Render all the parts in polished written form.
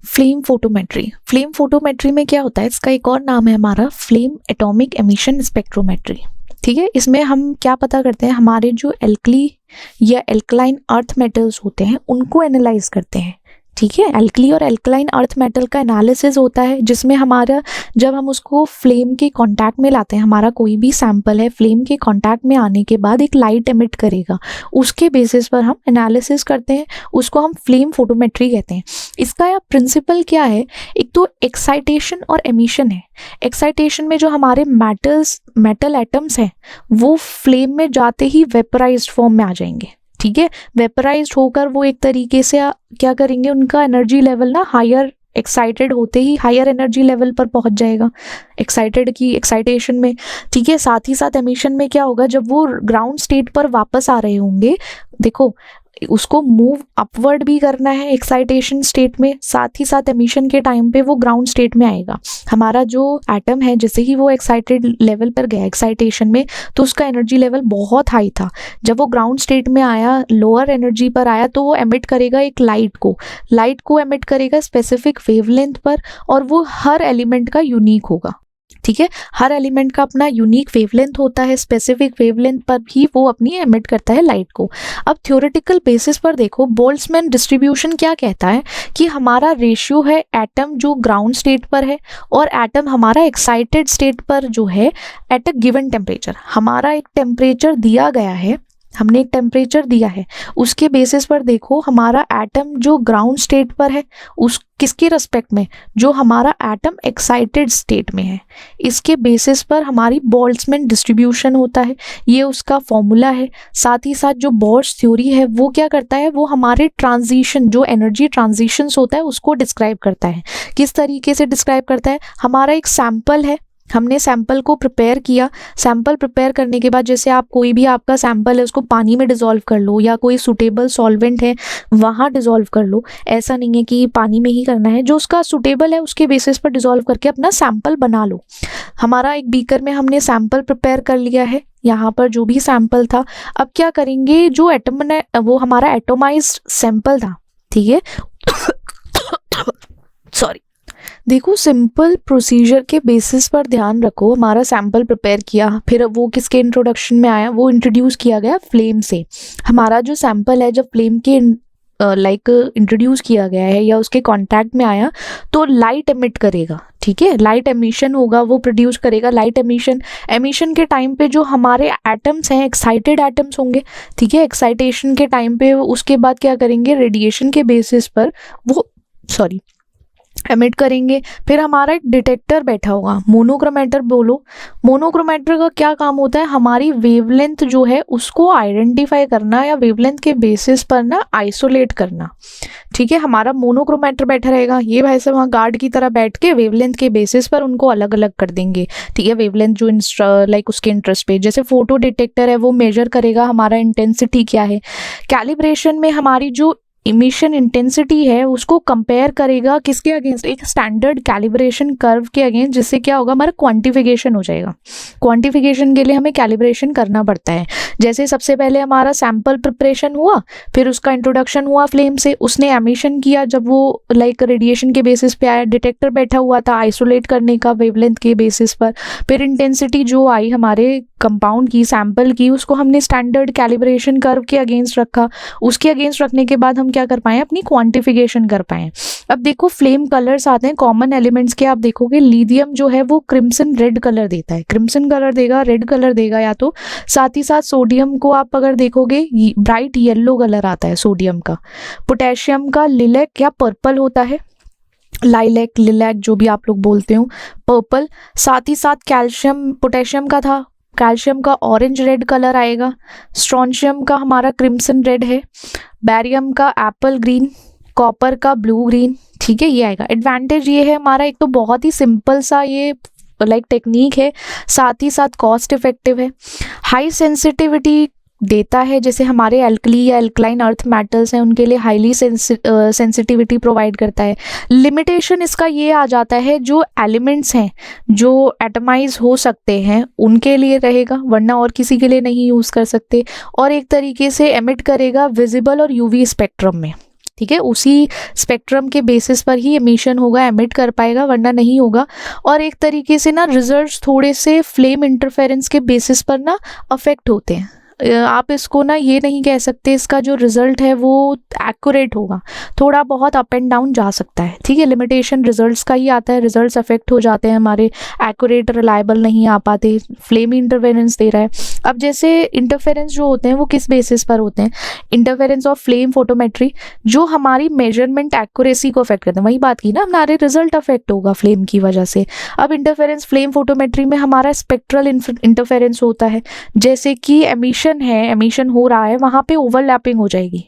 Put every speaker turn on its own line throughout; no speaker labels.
Flame photometry. Flame photometry में क्या होता है, इसका एक और नाम है हमारा फ्लेम एटॉमिक एमिशन स्पेक्ट्रोमेट्री। ठीक है, इसमें हम क्या पता करते हैं, हमारे जो एल्कली या एल्कलाइन अर्थ मेटल्स होते हैं उनको एनालाइज करते हैं। ठीक है, एल्कली और एल्कलाइन अर्थ मेटल का एनालिसिस होता है, जिसमें हमारा जब हम उसको फ्लेम के कांटेक्ट में लाते हैं, हमारा कोई भी सैंपल है फ्लेम के कांटेक्ट में आने के बाद एक लाइट एमिट करेगा, उसके बेसिस पर हम एनालिसिस करते हैं, उसको हम फ्लेम फोटोमेट्री कहते हैं। इसका प्रिंसिपल क्या है, एक तो एक्साइटेशन और एमिशन है। एक्साइटेशन में जो हमारे मेटल एटम्स हैं वो फ्लेम में जाते ही वेपराइज्ड फॉर्म में आ जाएंगे। ठीक है, वेपराइज्ड होकर वो एक तरीके से क्या करेंगे, उनका एनर्जी लेवल ना हायर, एक्साइटेड होते ही हायर एनर्जी लेवल पर पहुंच जाएगा एक्साइटेड की एक्साइटेशन में। ठीक है, साथ ही साथ एमिशन में क्या होगा, जब वो ग्राउंड स्टेट पर वापस आ रहे होंगे, देखो उसको मूव अपवर्ड भी करना है एक्साइटेशन स्टेट में, साथ ही साथ एमिशन के टाइम पे वो ग्राउंड स्टेट में आएगा। हमारा जो एटम है जैसे ही वो एक्साइटेड लेवल पर गया एक्साइटेशन में, तो उसका एनर्जी लेवल बहुत हाई था, जब वो ग्राउंड स्टेट में आया, लोअर एनर्जी पर आया, तो वो एमिट करेगा एक लाइट को एमिट करेगा स्पेसिफिक वेवलेंथ पर, और वो हर एलिमेंट का यूनिक होगा। ठीक है, हर एलिमेंट का अपना यूनिक वेवलेंथ होता है, स्पेसिफिक वेवलेंथ पर भी वो अपनी एमिट करता है लाइट को। अब थ्योरेटिकल बेसिस पर देखो, बोल्ट्जमैन डिस्ट्रीब्यूशन क्या कहता है कि हमारा रेशियो है एटम जो ग्राउंड स्टेट पर है और एटम हमारा एक्साइटेड स्टेट पर जो है एट अ गिवन टेम्परेचर। हमारा एक टेम्परेचर दिया गया है, हमने एक टेम्परेचर दिया है, उसके बेसिस पर देखो हमारा एटम जो ग्राउंड स्टेट पर है उस किसके रेस्पेक्ट में, जो हमारा एटम एक्साइटेड स्टेट में है, इसके बेसिस पर हमारी बोल्ट्जमैन डिस्ट्रीब्यूशन होता है। ये उसका फॉर्मूला है। साथ ही साथ जो बोर्ड्स थ्योरी है वो क्या करता है, वो हमारे ट्रांजिशन, जो एनर्जी ट्रांजिशंस होता है उसको डिस्क्राइब करता है। किस तरीके से डिस्क्राइब करता है, हमारा एक सैंपल है, हमने सैंपल को प्रिपेयर किया, सैंपल प्रिपेयर करने के बाद जैसे आप कोई भी आपका सैंपल है उसको पानी में डिसॉल्व कर लो, या कोई सुटेबल सॉल्वेंट है वहाँ डिसॉल्व कर लो। ऐसा नहीं है कि पानी में ही करना है, जो उसका सुटेबल है उसके बेसिस पर डिसॉल्व करके अपना सैंपल बना लो। हमारा एक बीकर में हमने सैंपल प्रिपेयर कर लिया है, यहाँ पर जो भी सैंपल था, अब क्या करेंगे, जो एटम ने वो हमारा एटोमाइज्ड सैंपल था। ठीक है सॉरी, देखो सिंपल प्रोसीजर के बेसिस पर ध्यान रखो, हमारा सैंपल प्रिपेयर किया, फिर वो किसके इंट्रोडक्शन में आया, वो इंट्रोड्यूस किया गया फ्लेम से। हमारा जो सैंपल है जब फ्लेम के इंट्रोड्यूस किया गया है या उसके कांटेक्ट में आया तो लाइट एमिट करेगा। ठीक है, लाइट एमिशन होगा, वो प्रोड्यूस करेगा लाइट एमिशन के टाइम पे जो हमारे एटम्स हैं एक्साइटेड एटम्स होंगे। ठीक है, एक्साइटेशन के टाइम पे उसके बाद क्या करेंगे, रेडिएशन के बेसिस पर वो एमिट करेंगे। फिर हमारा एक डिटेक्टर बैठा होगा, मोनोक्रोमेटर बोलो। मोनोक्रोमेटर का क्या काम होता है, हमारी वेवलेंथ जो है उसको आइडेंटिफाई करना या वेवलेंथ के बेसिस पर ना आइसोलेट करना। ठीक है, हमारा मोनोक्रोमेटर बैठा रहेगा, ये भाई साहब वहाँ गार्ड की तरह बैठ के वेवलेंथ के बेसिस पर उनको अलग अलग कर देंगे। ठीक है, वेवलेंथ जो लाइक उसके इंटरेस्ट पे, जैसे फोटो डिटेक्टर है वो मेजर करेगा हमारा इंटेंसिटी क्या है। कैलिब्रेशन में हमारी जो इमिशन इंटेंसिटी है उसको कंपेयर करेगा किसके अगेंस्ट, एक स्टैंडर्ड कैलिब्रेशन कर्व के अगेंस्ट, जिससे क्या होगा, हमारा क्वांटिफिकेशन हो जाएगा। क्वांटिफिकेशन के लिए हमें कैलिब्रेशन करना पड़ता है। जैसे सबसे पहले हमारा सैंपल प्रिपरेशन हुआ, फिर उसका इंट्रोडक्शन हुआ फ्लेम से, उसने एमिशन किया, जब वो लाइक रेडिएशन के बेसिस पे आया, डिटेक्टर बैठा हुआ था आइसोलेट करने का वेवलेंथ के बेसिस पर, फिर इंटेंसिटी जो आई हमारे कंपाउंड की, सैंपल की, उसको हमने स्टैंडर्ड कैलिब्रेशन कर्व के अगेंस्ट रखा। उसके अगेंस्ट रखने के बाद हम क्या कर पाए, अपनी क्वांटिफिकेशन कर पाए। अब देखो फ्लेम कलर्स आते हैं कॉमन एलिमेंट्स के, आप देखोगे लिथियम जो है वो क्रिम्सन रेड कलर देता है, क्रिम्सन कलर देगा, रेड कलर देगा या तो, साथ ही साथ सोडियम को आप अगर देखोगे ब्राइट येलो कलर आता है सोडियम का। पोटेशियम का लिलैक या पर्पल होता है, लाइलैक लिलैक जो भी आप लोग बोलते हो, पर्पल। साथ ही साथ कैल्शियम, पोटेशियम का था, कैल्शियम का ऑरेंज रेड कलर आएगा, स्ट्रोंशियम का हमारा क्रिम्सन रेड है, बैरियम का एप्पल ग्रीन, कॉपर का ब्लू ग्रीन। ठीक है, ये आएगा। एडवांटेज ये है हमारा, एक तो बहुत ही सिंपल सा ये लाइक टेक्निक है, साथ ही साथ कॉस्ट इफेक्टिव है, हाई सेंसिटिविटी देता है। जैसे हमारे एल्कली या एल्कलाइन अर्थ मेटल्स हैं उनके लिए हाईली सेंसिटिविटी प्रोवाइड करता है। लिमिटेशन इसका ये आ जाता है, जो एलिमेंट्स हैं जो एटमाइज हो सकते हैं उनके लिए रहेगा, वरना और किसी के लिए नहीं यूज़ कर सकते। और एक तरीके से एमिट करेगा विजिबल और यूवी स्पेक्ट्रम में। ठीक है, उसी स्पेक्ट्रम के बेसिस पर ही एमिशन होगा, एमिट कर पाएगा, वरना नहीं होगा। और एक तरीके से ना रिजल्ट्स थोड़े से फ्लेम इंटरफेरेंस के बेसिस पर ना अफेक्ट होते हैं। आप इसको ना ये नहीं कह सकते इसका जो रिजल्ट है वो एक्यूरेट होगा, थोड़ा बहुत अप एंड डाउन जा सकता है, ठीक है। लिमिटेशन रिजल्ट्स का ही आता है, रिजल्ट्स अफेक्ट हो जाते हैं हमारे, एक्यूरेट रिलायबल नहीं आ पाते, फ्लेम इंटरफेरेंस दे रहा है। अब जैसे इंटरफेरेंस जो होते हैं वो किस बेसिस पर होते हैं, इंटरफेरेंस ऑफ फ्लेम फोटोमेट्री, जो हमारी मेजरमेंट एक्यूरेसी को अफेक्ट करते हैं। वही बात की ना, हमारे रिजल्ट अफेक्ट होगा फ्लेम की वजह से। अब इंटरफेरेंस फ्लेम फोटोमेट्री में हमारा स्पेक्ट्रल इंटरफेरेंस होता है, जैसे कि एमिशन है, एमिशन हो रहा है, वहां पे ओवरलैपिंग हो जाएगी,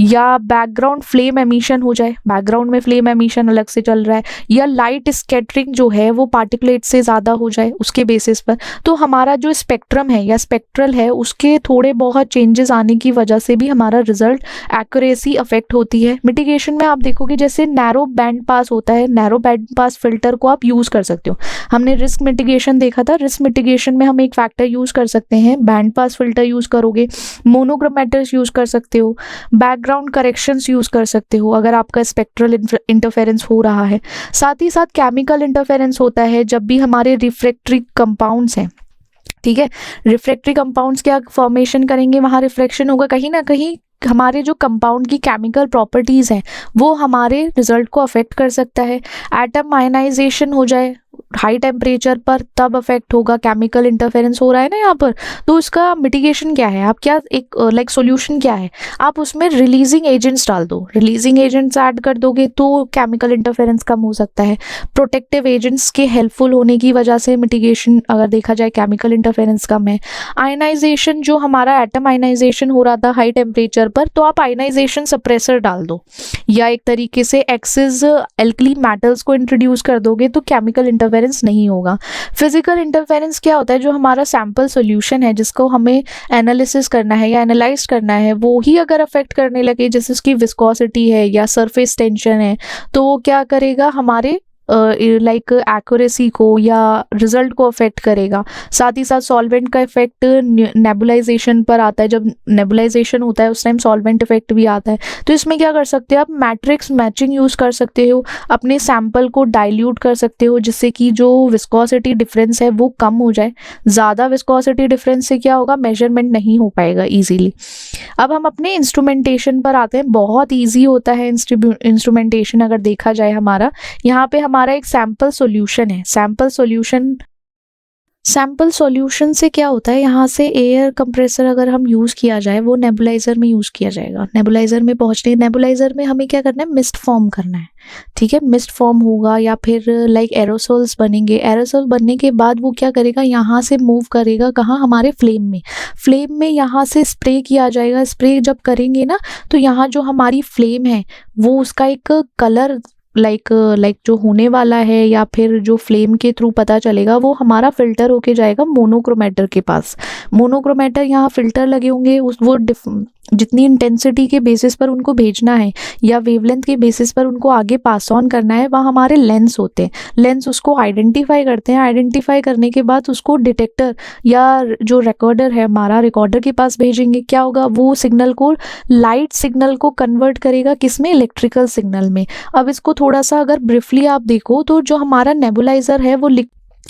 या बैकग्राउंड फ्लेम एमिशन हो जाए, बैकग्राउंड में फ्लेम एमिशन अलग से चल रहा है, या लाइट स्कैटरिंग जो है वो पार्टिकुलेट से ज़्यादा हो जाए उसके बेसिस पर। तो हमारा जो स्पेक्ट्रम है या स्पेक्ट्रल है उसके थोड़े बहुत चेंजेस आने की वजह से भी हमारा रिजल्ट एक्यूरेसी अफेक्ट होती है। मिटिगेशन में आप देखोगे जैसे नैरो बैंड पास होता है, नैरो बैंड पास फिल्टर को आप यूज़ कर सकते हो। हमने रिस्क मिटिगेशन देखा था, रिस्क मिटिगेशन में हम एक फैक्टर यूज़ कर सकते हैं, बैंड पास फिल्टर यूज़ करोगे, मोनोक्रोमेटर्स यूज़ कर सकते हो, बैकग्राउंड करेक्शंस यूज़ कर सकते हो अगर आपका स्पेक्ट्रल इंटरफेरेंस हो रहा है। साथ ही साथ केमिकल इंटरफेरेंस होता है जब भी हमारे रिफ्रैक्टरी कंपाउंड्स हैं, ठीक है। रिफ्रैक्टरी कंपाउंड्स क्या फॉर्मेशन करेंगे, वहाँ रिफ्लेक्शन होगा, कहीं ना कहीं हमारे जो कंपाउंड की केमिकल प्रॉपर्टीज़ हैं वो हमारे रिजल्ट को अफेक्ट कर सकता है। एटम आयनाइजेशन हो जाए हाई टेम्परेचर पर तब अफेक्ट होगा, केमिकल इंटरफेरेंस हो रहा है ना यहाँ पर। तो इसका मिटिगेशन क्या है, आप क्या एक लाइक सॉल्यूशन क्या है, आप उसमें रिलीजिंग एजेंट्स डाल दो, रिलीजिंग एजेंट्स ऐड कर दोगे तो केमिकल इंटरफेरेंस कम हो सकता है। प्रोटेक्टिव एजेंट्स के हेल्पफुल होने की वजह से मिटिगेशन अगर देखा जाए केमिकल इंटरफेरेंस कम है। आयनाइजेशन, जो हमारा एटम आयनाइजेशन हो रहा था हाई टेम्परेचर पर, तो आप आयनाइजेशन सप्रेसर डाल दो, या एक तरीके से एक्सेस एल्कली मेटल्स को इंट्रोड्यूस कर दोगे तो केमिकल इंटरफेरेंस नहीं होगा। फिजिकल इंटरफेरेंस क्या होता है, जो हमारा सैंपल सॉल्यूशन है जिसको हमें एनालिसिस करना है या एनालाइज करना है, वो ही अगर अफेक्ट करने लगे, जैसे उसकी विस्कोसिटी है या सरफेस टेंशन है, तो वो क्या करेगा, हमारे लाइक एक्यूरेसी को या रिजल्ट को अफेक्ट करेगा। साथ ही साथ सॉल्वेंट का इफेक्ट नेबुलाइजेशन पर आता है, जब नेबुलाइजेशन होता है उस टाइम सॉल्वेंट इफेक्ट भी आता है। तो इसमें क्या कर सकते हो आप, मैट्रिक्स मैचिंग यूज़ कर सकते हो, अपने सैंपल को डाइल्यूट कर सकते हो जिससे कि जो विस्कोसिटी डिफरेंस है वो कम हो जाए। ज़्यादा विस्कोसिटी डिफरेंस से क्या होगा, मेजरमेंट नहीं हो पाएगा ईजीली। अब हम अपने इंस्ट्रूमेंटेशन पर आते हैं। बहुत ईजी होता है इंस्ट्रूमेंटेशन अगर देखा जाए हमारा। यहाँ पे हमारा एक सैंपल सॉल्यूशन है। सैंपल सॉल्यूशन से क्या होता है, यहाँ से एयर कंप्रेसर अगर हम यूज़ किया जाए वो नेबुलाइजर में यूज़ किया जाएगा। नेबुलाइजर में हमें क्या करना है, मिस्ट फॉर्म करना है, ठीक है। मिस्ट फॉर्म होगा या फिर लाइक एरोसोल्स बनेंगे। एरोसोल बनने के बाद वो क्या करेगा, यहाँ से मूव करेगा कहाँ, हमारे फ्लेम में यहाँ से स्प्रे किया जाएगा। स्प्रे जब करेंगे ना तो यहाँ जो हमारी फ्लेम है वो उसका एक कलर लाइक जो होने वाला है या फिर जो फ्लेम के थ्रू पता चलेगा वो हमारा फिल्टर होके जाएगा मोनोक्रोमेटर के पास। मोनोक्रोमेटर यहाँ फिल्टर लगे होंगे, वो जितनी इंटेंसिटी के बेसिस पर उनको भेजना है या वेवलेंथ के बेसिस पर उनको आगे पास ऑन करना है, वहाँ हमारे लेंस होते हैं। लेंस उसको आइडेंटिफाई करते हैं। आइडेंटिफाई करने के बाद उसको डिटेक्टर या जो रिकॉर्डर है हमारा, रिकॉर्डर के पास भेजेंगे। क्या होगा, वो सिग्नल को, लाइट सिग्नल को कन्वर्ट करेगा किसमें, इलेक्ट्रिकल सिग्नल में। अब इसको थोड़ा सा अगर ब्रीफली आप देखो तो जो हमारा नेबुलाइजर है वो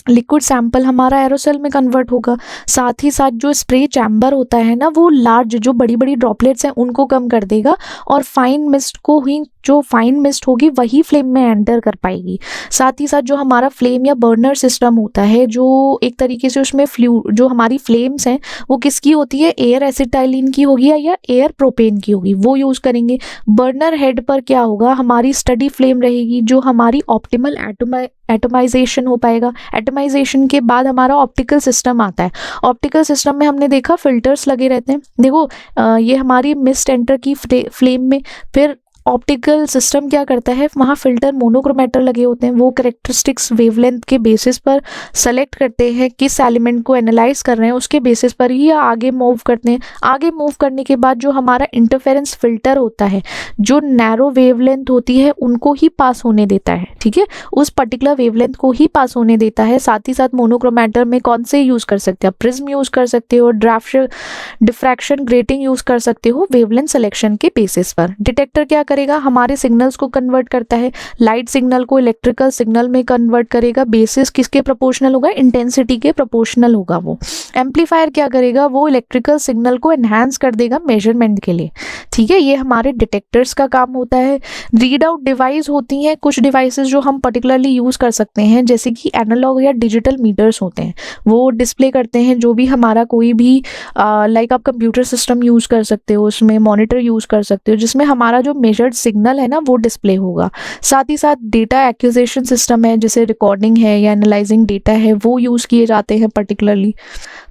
लिक्विड सैंपल हमारा एरोसोल में कन्वर्ट होगा। साथ ही साथ जो स्प्रे चैम्बर होता है ना, वो लार्ज जो बड़ी बड़ी ड्रॉपलेट्स हैं उनको कम कर देगा, और फाइन मिस्ट को ही, जो फाइन मिस्ट होगी वही फ्लेम में एंटर कर पाएगी। साथ ही साथ जो हमारा फ्लेम या बर्नर सिस्टम होता है, जो एक तरीके से उसमें जो हमारी फ्लेम्स हैं वो किसकी होती है, एयर एसिटाइलिन की होगी या एयर प्रोपेन की होगी, वो यूज़ करेंगे। बर्नर हेड पर क्या होगा, हमारी स्टडी फ्लेम रहेगी, जो हमारी ऑप्टिमल एटमाइजेशन हो पाएगा। एटमाइजेशन के बाद हमारा ऑप्टिकल सिस्टम आता है। ऑप्टिकल सिस्टम में हमने देखा फिल्टर्स लगे रहते हैं। देखो ये हमारी मिस्ट एंटर की फ्लेम में, फिर ऑप्टिकल सिस्टम क्या करता है, वहाँ फिल्टर मोनोक्रोमेटर लगे होते हैं। वो कैरेक्टरिस्टिक्स वेवलेंथ के बेसिस पर सेलेक्ट करते हैं किस एलिमेंट को एनालाइज कर रहे हैं, उसके बेसिस पर ही आगे मूव करते हैं। आगे मूव करने के बाद जो हमारा इंटरफेरेंस फिल्टर होता है, जो नैरो वेवलेंथ होती है उनको ही पास होने देता है, ठीक है, उस पर्टिकुलर वेवलेंथ को ही पास होने देता है। साथ ही साथ मोनोक्रोमेटर में कौन से यूज़ कर सकते हो, प्रिज्म यूज़ कर सकते हो, डिफ्रैक्शन ग्रेटिंग यूज़ कर सकते हो वेवलेंथ सिलेक्शन के बेसिस पर। डिटेक्टर क्या करेगा, हमारे सिग्नल्स को कन्वर्ट करता है, लाइट सिग्नल को इलेक्ट्रिकल सिग्नल में कन्वर्ट करेगा, बेसिस किसके प्रोपोर्शनल होगा, इंटेंसिटी के प्रोपोर्शनल होगा वो। एम्पलीफायर क्या करेगा, वो इलेक्ट्रिकल सिग्नल को एनहांस कर देगा मेजरमेंट के लिए, ठीक है। ये हमारे डिटेक्टर्स का काम होता है। रीड आउट डिवाइस होती हैं कुछ डिवाइसेस जो हम पर्टिकुलरली यूज़ कर सकते हैं, जैसे कि एनालॉग या डिजिटल मीटर्स होते हैं, वो डिस्प्ले करते हैं जो भी हमारा कोई भी लाइक आप कंप्यूटर सिस्टम यूज़ कर सकते हो, उसमें मॉनिटर यूज़ कर सकते हो, जिसमें हमारा जो मेजर्ड सिग्नल है ना वो डिस्प्ले होगा। साथ ही साथ डेटा एक्विजिशन सिस्टम है, जैसे रिकॉर्डिंग है या एनालाइजिंग डेटा है, वो यूज़ किए जाते हैं पर्टिकुलरली।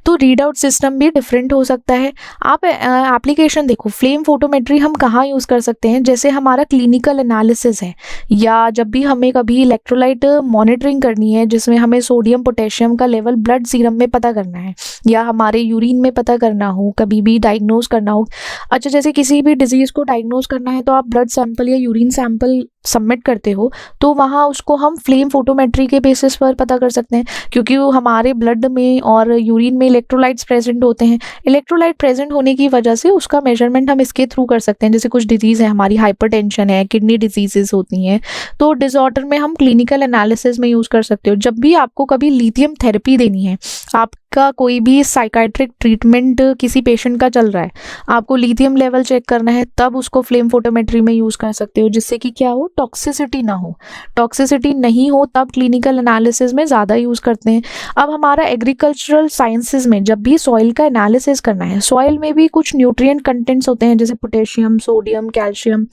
तो रीड आउट सिस्टम भी डिफरेंट हो सकता है। आप एप्लीकेशन देखो, फ्लेम फोटोमेट्री हम कहाँ यूज़ कर सकते हैं, जैसे हमारा क्लिनिकल एनालिसिस है, या जब भी हमें कभी इलेक्ट्रोलाइट मॉनिटरिंग करनी है, जिसमें हमें सोडियम पोटेशियम का लेवल ब्लड सीरम में पता करना है, या हमारे यूरिन में पता करना हो, कभी भी डायग्नोज करना हो। अच्छा, जैसे किसी भी डिजीज़ को डायग्नोज करना है तो आप ब्लड सैंपल या यूरिन सैंपल सबमिट करते हो, तो वहाँ उसको हम फ्लेम फोटोमेट्री के बेसिस पर पता कर सकते हैं, क्योंकि वो हमारे ब्लड में और यूरिन में इलेक्ट्रोलाइट्स प्रेजेंट होते हैं। इलेक्ट्रोलाइट प्रेजेंट होने की वजह से उसका मेजरमेंट हम इसके थ्रू कर सकते हैं। जैसे कुछ डिजीज़ है, हमारी हाइपरटेंशन है, किडनी डिजीजेस होती हैं, तो डिसऑर्डर में हम क्लिनिकल एनालिसिस में यूज़ कर सकते हो। जब भी आपको कभी लिथियम थेरेपी देनी है, आपका कोई भी साइकाइट्रिक ट्रीटमेंट किसी पेशेंट का चल रहा है, आपको लिथियम लेवल चेक करना है, तब उसको फ्लेम फोटोमेट्री में यूज़ कर सकते हो, जिससे कि क्या हो, टॉक्सिसिटी ना हो। टॉक्सिसिटी नहीं हो तब क्लिनिकल एनालिसिस में ज़्यादा यूज़ करते हैं। अब हमारा एग्रीकल्चरल साइंसेज में जब भी सॉइल का एनालिसिस करना है, सॉइल में भी कुछ न्यूट्रिएंट कंटेंट्स होते हैं, जैसे पोटेशियम, सोडियम, कैल्शियम,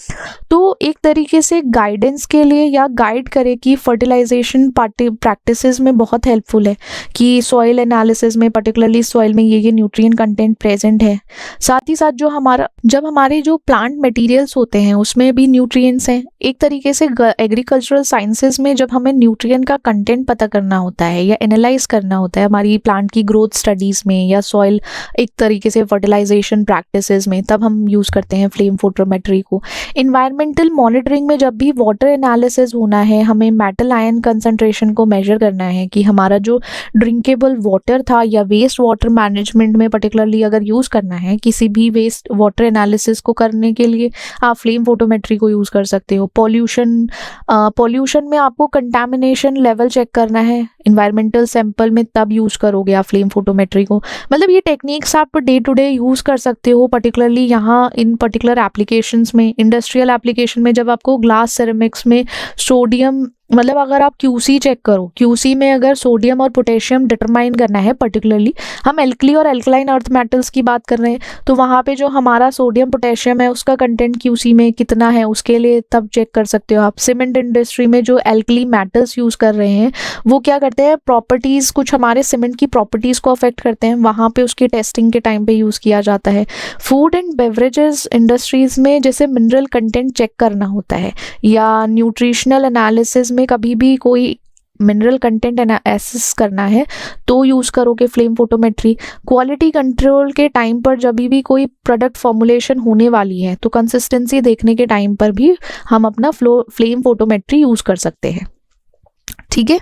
तो एक तरीके से गाइडेंस के लिए या गाइड करे कि फर्टिलाइजेशन प्रैक्टिसेस में बहुत हेल्पफुल है कि सॉइल एनालिसिस में पर्टिकुलरली सॉइल में ये न्यूट्रिएंट कंटेंट प्रेजेंट है। साथ ही साथ जब हमारे जो प्लांट मटेरियल्स होते हैं उसमें भी न्यूट्रिएंट्स हैं। एक तरीके से एग्रीकल्चरल साइंसेज में जब हमें न्यूट्रिएंट का कंटेंट पता करना होता है या एनालाइज करना होता है हमारी प्लांट की ग्रोथ स्टडीज में या सॉइल एक तरीके से फर्टिलाइजेशन प्रैक्टिसेस में, तब हम यूज़ करते हैं फ्लेम फोटोमेट्री को। इन्वायरमेंटल मॉनिटरिंग में जब भी वाटर एनालिसिस होना है, हमें मेटल आयन कंसंट्रेशन को मेजर करना है कि हमारा जो ड्रिंकेबल वाटर था या वेस्ट वाटर मैनेजमेंट में पर्टिकुलरली अगर यूज़ करना है, किसी भी वेस्ट वाटर एनालिसिस को करने के लिए आप फ्लेम फोटोमेट्री को यूज़ कर सकते हो। पॉल्यूशन में आपको कंटामिनेशन लेवल चेक करना है इन्वायरमेंटल सैंपल में, तब यूज़ करोगे आप फ्लेम फोटोमेट्री को। मतलब ये टेक्निक्स आप डे टू डे यूज़ कर सकते हो, पर्टिकुलरली यहाँ इन पर्टिकुलर एप्लीकेशंस में, इंडस्ट्रियल एप्लीकेशन में, जब आपको ग्लास सिरेमिक्स में सोडियम, मतलब अगर आप QC चेक करो, QC में अगर सोडियम और पोटेशियम डिटरमाइन करना है, पर्टिकुलरली हम एल्कली और एल्कलाइन अर्थ मेटल्स की बात कर रहे हैं, तो वहाँ पे जो हमारा सोडियम पोटेशियम है उसका कंटेंट QC में कितना है उसके लिए तब चेक कर सकते हो आप। सीमेंट इंडस्ट्री में जो एल्कली मेटल्स यूज़ कर रहे हैं वो क्या करते हैं, प्रॉपर्टीज़, कुछ हमारे सीमेंट की प्रॉपर्टीज़ को अफेक्ट करते हैं, वहाँ पे उसकी टेस्टिंग के टाइम पे यूज़ किया जाता है। फूड एंड बेवरेजेस इंडस्ट्रीज़ में जैसे मिनरल कंटेंट चेक करना होता है, या न्यूट्रिशनल एनालिसिस में कभी भी कोई मिनरल कंटेंट एनालिसिस करना है तो यूज़ करोगे फ्लेम फोटोमेट्री। क्वालिटी कंट्रोल के टाइम पर जब भी कोई प्रोडक्ट फॉर्मुलेशन होने वाली है तो कंसिस्टेंसी देखने के टाइम पर भी हम अपना फ्लेम फोटोमेट्री यूज़ कर सकते हैं, ठीक है।